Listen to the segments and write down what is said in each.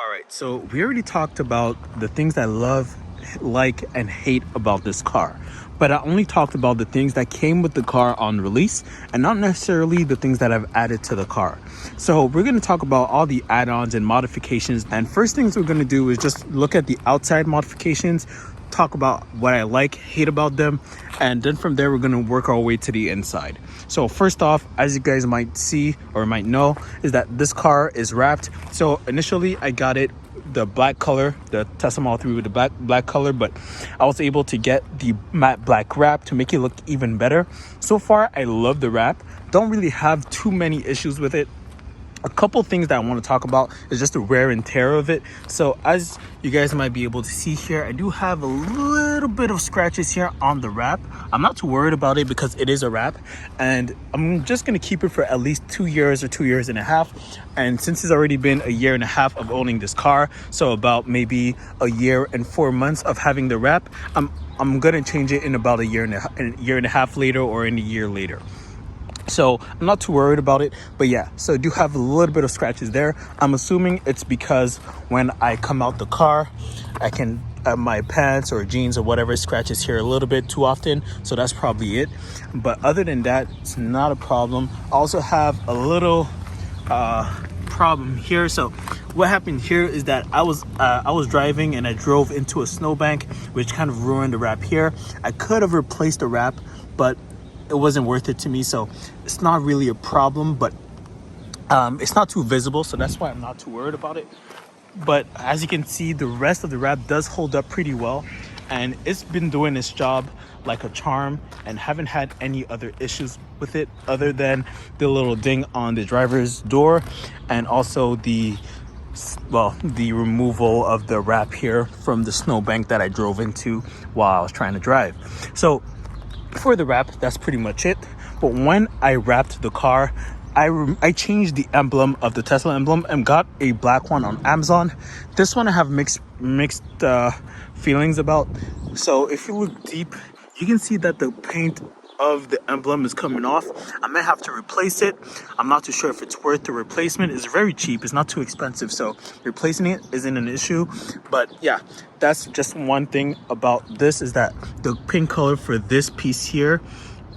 All right, so we already talked about the things I love, like, and hate about this car. But I only talked about the things that came with the car on release and not necessarily the things that I've added to the car. So we're going to talk about all the add-ons and modifications. And first things we're going to do is just look at the outside modifications, talk about what I like, hate about them, and then from there we're going to work our way to the inside. So first off, as you guys might see or might know, is that this car is wrapped. So initially I got it the black color, the Tesla Model 3 with the black color, but I was able to get the matte black wrap to make it look even better. So far I love the wrap, don't really have too many issues with it. A couple things that I want to talk about is just the wear and tear of it. So as you guys might be able to see here, I do have a little bit of scratches here on the wrap. I'm not too worried about it because it is a wrap, and I'm just going to keep it for at least 2 years or 2 years and a half. And since it's already been a year and a half of owning this car, so about maybe a year and 4 months of having the wrap, I'm going to change it in about a year and a half later, or in a year later. So I'm not too worried about it, but yeah, so I do have a little bit of scratches there. I'm assuming it's because when I come out the car, I can my pants or jeans or whatever scratches here a little bit too often, so that's probably it. But other than that, it's not a problem. I also have a little problem here. So what happened here is that I was driving and I drove into a snowbank, which kind of ruined the wrap here. I could have replaced the wrap, but it wasn't worth it to me, so it's not really a problem. But it's not too visible, so that's why I'm not too worried about it. But as you can see, the rest of the wrap does hold up pretty well, and it's been doing its job like a charm, and haven't had any other issues with it other than the little ding on the driver's door, and also the removal of the wrap here from the snowbank that I drove into while I was trying to drive. So for the wrap, that's pretty much it. But when I wrapped the car, I changed the emblem of the Tesla emblem and got a black one on Amazon. This one I have mixed feelings about. So if you look deep, you can see that the paint of the emblem is coming off. I might have to replace it. I'm not too sure if it's worth the replacement. It's very cheap, it's not too expensive, so replacing it isn't an issue. But yeah, that's just one thing about this, is that the paint color for this piece here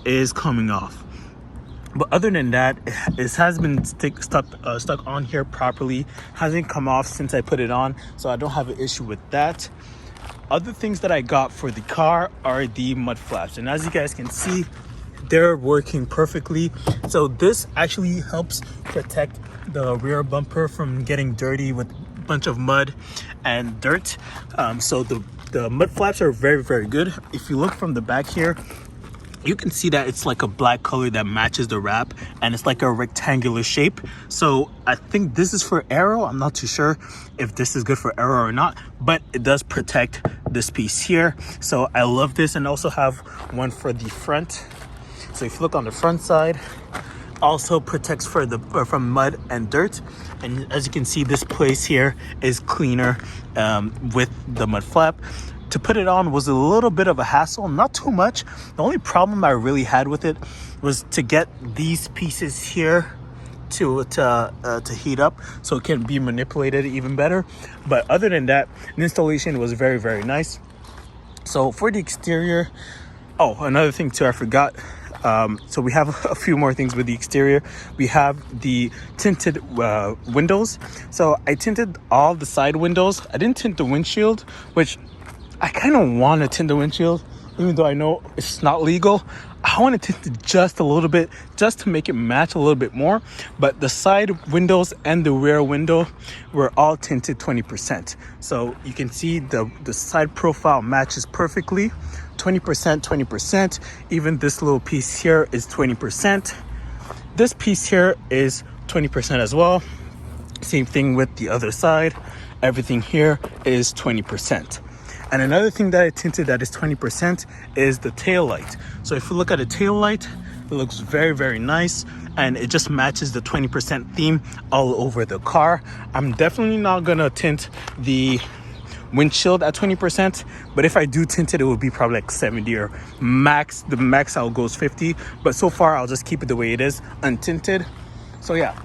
is coming off. But other than that, it has been stuck on here properly, hasn't come off since I put it on, so I don't have an issue with that. Other things that I got for the car are the mud flaps, and as you guys can see, they're working perfectly. So this actually helps protect the rear bumper from getting dirty with a bunch of mud and dirt. So the mud flaps are very, very good. If you look from the back here, you can see that it's like a black color that matches the wrap, and it's like a rectangular shape. So I think this is for aero. I'm not too sure if this is good for aero or not, but it does protect this piece here. So I love this, and also have one for the front. So if you look on the front side, also protects from mud and dirt. And as you can see, this place here is cleaner with the mud flap. To put it on was a little bit of a hassle, not too much. The only problem I really had with it was to get these pieces here to heat up so it can be manipulated even better. But other than that, the installation was very, very nice. So for the exterior, oh, another thing too, I forgot. So we have a few more things with the exterior. We have the tinted windows. So I tinted all the side windows. I didn't tint the windshield, which I kind of want to tint the windshield, even though I know it's not legal. I want to tint it just a little bit, just to make it match a little bit more. But the side windows and the rear window were all tinted 20%. So you can see the side profile matches perfectly. 20%, 20%. Even this little piece here is 20%. This piece here is 20% as well. Same thing with the other side. Everything here is 20%. And another thing that I tinted that is 20% is the tail light. So if you look at the tail light, it looks very, very nice, and it just matches the 20% theme all over the car. I'm definitely not gonna tint the windshield at 20%, but if I do tint it, it would be probably like 70, or max, the max I'll go is 50. But so far I'll just keep it the way it is, untinted. So yeah,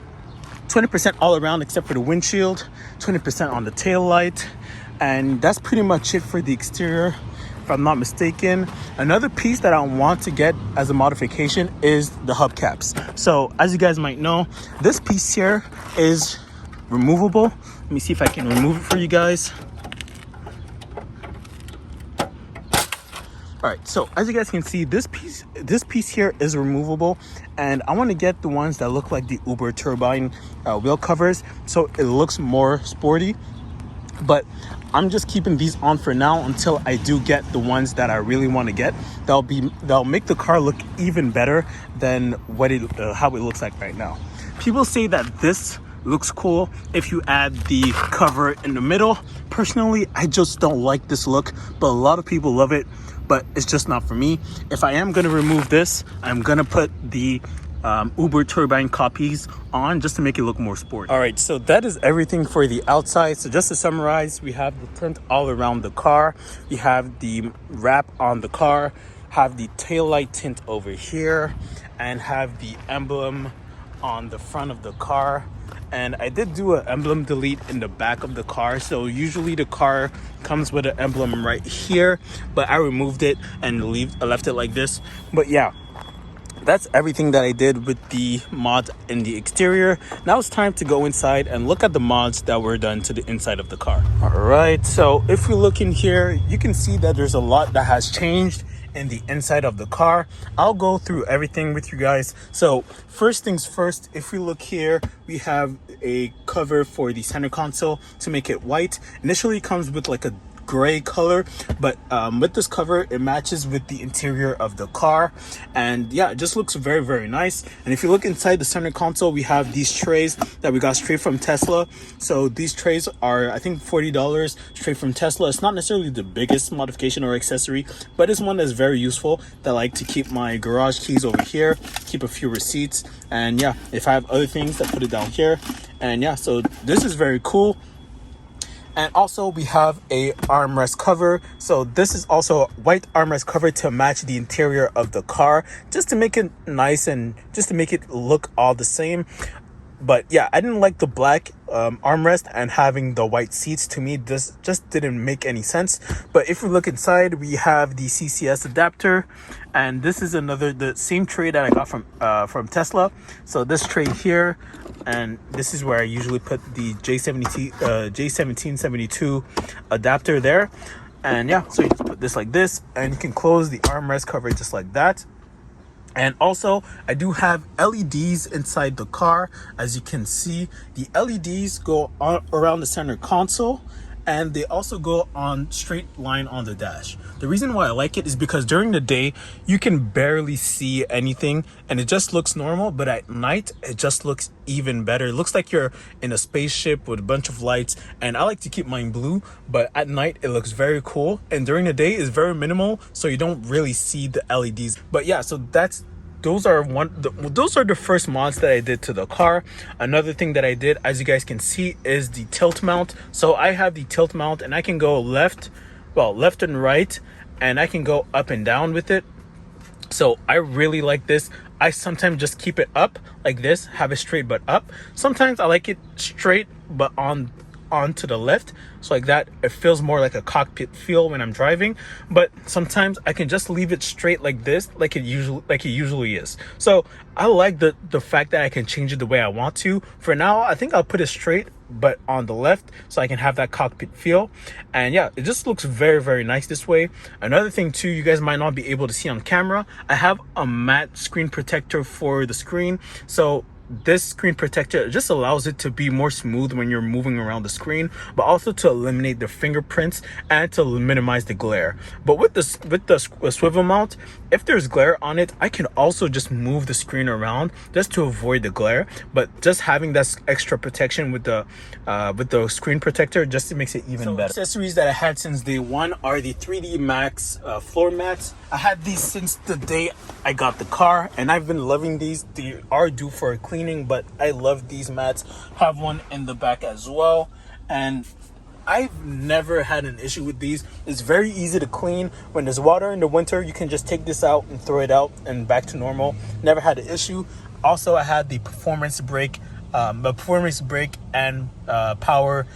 20% all around except for the windshield, 20% on the tail light, and that's pretty much it for the exterior, if I'm not mistaken. Another piece that I want to get as a modification is the hubcaps. So as you guys might know, this piece here is removable. Let me see if I can remove it for you guys. All right, so as you guys can see, this piece here is removable, and I want to get the ones that look like the Uber turbine wheel covers, so it looks more sporty. But I'm just keeping these on for now until I do get the ones that I really want to get. That'll make the car look even better than what how it looks like right now. People say that this looks cool if you add the cover in the middle. Personally, I just don't like this look, but a lot of people love it, but it's just not for me. If I am going to remove this, I'm going to put the Uber turbine copies on just to make it look more sporty. All right, so that is everything for the outside. So just to summarize, we have the tint all around the car, we have the wrap on the car, have the tail light tint over here, and have the emblem on the front of the car. And I did do an emblem delete in the back of the car, so usually the car comes with an emblem right here, but I removed it and left it like this. But yeah, that's everything that I did with the mods in the exterior. Now it's time to go inside and look at the mods that were done to the inside of the car. All right, so if we look in here, you can see that there's a lot that has changed in the inside of the car. I'll go through everything with you guys. So first things first, if we look here, we have a cover for the center console to make it white. Initially it comes with like a gray color, but with this cover it matches with the interior of the car, and yeah, it just looks very, very nice. And if you look inside the center console, we have these trays that we got straight from Tesla. So these trays are, I think, $40 straight from Tesla. It's not necessarily the biggest modification or accessory, but it's one that's very useful, that I like to keep my garage keys over here, keep a few receipts, and yeah, if I have other things, I put it down here. And yeah, so this is very cool. And also we have a armrest cover. So this is also a white armrest cover to match the interior of the car, just to make it nice and just to make it look all the same. But yeah, I didn't like the black armrest and having the white seats. To me, this just didn't make any sense. But if we look inside, we have the CCS adapter, and this is the same tray that I got from Tesla. So this tray here, and this is where I usually put the J1772 adapter there. And yeah, so you just put this like this, and you can close the armrest cover just like that. And also, I do have LEDs inside the car. As you can see, the LEDs go around the center console, and they also go on straight line on the dash. The reason why I like it is because during the day, you can barely see anything and it just looks normal, but at night, it just looks even better. It looks like you're in a spaceship with a bunch of lights, and I like to keep mine blue, but at night, it looks very cool. And during the day, it's very minimal, so you don't really see the LEDs. But yeah, so those are the first mods that I did to the car. Another thing that I did, as you guys can see, is the tilt mount. So I have the tilt mount, and I can go left and right, and I can go up and down with it. So I really like this. I sometimes just keep it up like this, have it straight but up. Sometimes I like it straight but on to the left, so like that it feels more like a cockpit feel when I'm driving. But sometimes I can just leave it straight like this, like it usually is. So I like the fact that I can change it the way I want to. For now, I think I'll put it straight but on the left, so I can have that cockpit feel. And yeah, it just looks very, very nice this way. Another thing too, you guys might not be able to see on camera, I have a matte screen protector for the screen. So this screen protector just allows it to be more smooth when you're moving around the screen, but also to eliminate the fingerprints and to minimize the glare. But with the swivel mount, if there's glare on it, I can also just move the screen around just to avoid the glare. But just having that extra protection with the screen protector just makes it even better. Accessories that I had since day one are the 3D Max floor mats. I had these since the day I got the car, and I've been loving these. They are due for a cleaning, but I love these mats. Have one in the back as well, and I've never had an issue with these. It's very easy to clean. When there's water in the winter, you can just take this out and throw it out and back to normal. Never had an issue. Also, I had the performance brake the performance brake and power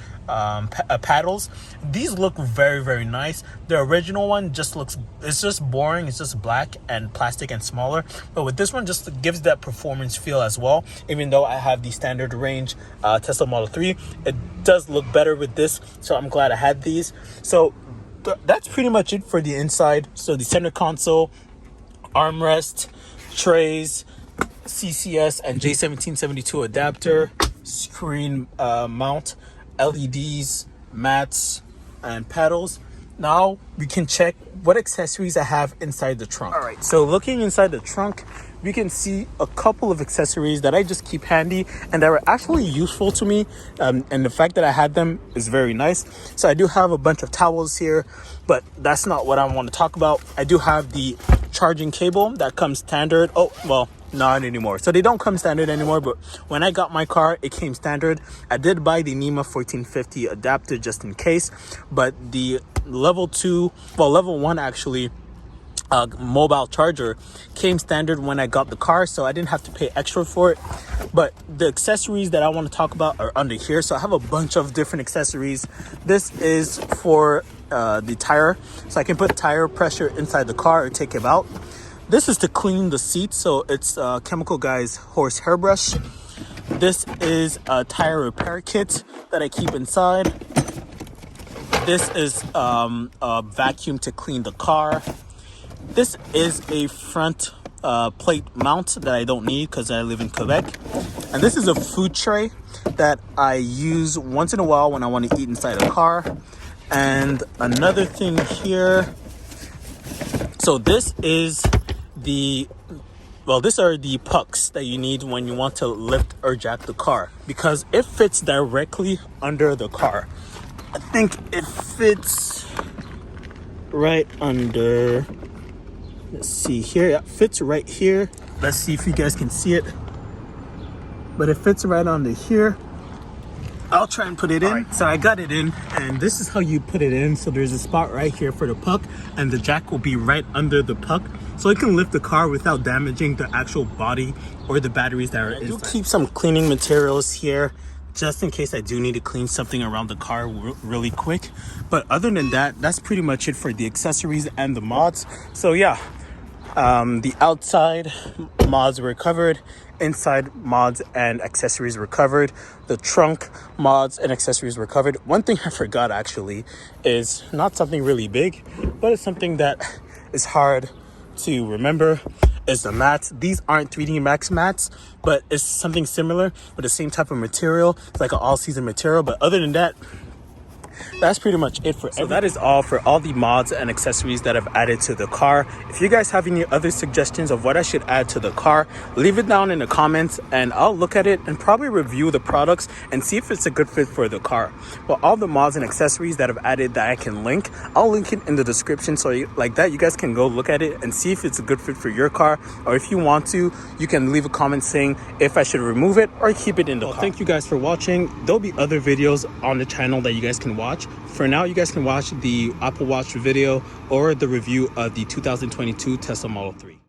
paddles. These look very, very nice. The original one just looks, it's just boring. It's just black and plastic and smaller. But with this one, just gives that performance feel as well. Even though I have the standard range Tesla Model 3, it does look better with this. So I'm glad I had these. So that's pretty much it for the inside. So the center console, armrest, trays, CCS and J1772 adapter, screen mount, LEDs, mats, and paddles. Now we can check what accessories I have inside the trunk. All right, so looking inside the trunk, we can see a couple of accessories that I just keep handy and that are actually useful to me. And the fact that I had them is very nice. So I do have a bunch of towels here, but that's not what I want to talk about. I do have the charging cable that comes standard. Oh, well, not anymore. So they don't come standard anymore, but when I got my car, it came standard. I did buy the NEMA 1450 adapter just in case, but the level 1 actually, mobile charger came standard when I got the car, so I didn't have to pay extra for it. But the accessories that I want to talk about are under here. So I have a bunch of different accessories. This is for the tire, so I can put tire pressure inside the car or take it out. This is to clean the seats, so it's Chemical Guy's horse hairbrush. This is a tire repair kit that I keep inside. This is a vacuum to clean the car. This is a front plate mount that I don't need because I live in Quebec. And this is a food tray that I use once in a while when I want to eat inside a car. And another thing here, so this is these are the pucks that you need when you want to lift or jack the car, because it fits directly under the car. I think it fits right under, let's see here, it fits right here. Let's see if you guys can see it, but it fits right under here. I'll try and put it in. Right. So I got it in, and this is how you put it in. So there's a spot right here for the puck, and the jack will be right under the puck, so it can lift the car without damaging the actual body or the batteries that are inside. I do keep some cleaning materials here just in case I do need to clean something around the car really quick. But other than that, that's pretty much it for the accessories and the mods. So yeah, the outside mods were covered, inside mods and accessories were covered, the trunk mods and accessories were covered. One thing I forgot actually is not something really big, but it's something that is hard to remember, is the mats. These aren't 3D Max mats, but it's something similar with the same type of material. It's like an all-season material, but other than that, that's pretty much it for so that is all for all the mods and accessories that I've added to the car. If you guys have any other suggestions of what I should add to the car, leave it down in the comments and I'll look at it and probably review the products and see if it's a good fit for the car. Well, all the mods and accessories that I've added that I can link, I'll link it in the description, so like that you guys can go look at it and see if it's a good fit for your car, or if you want to, you can leave a comment saying if I should remove it or keep it in the car. Thank you guys for watching. There'll be other videos on the channel that you guys can watch. For now, you guys can watch the Apple Watch video or the review of the 2022 Tesla Model 3.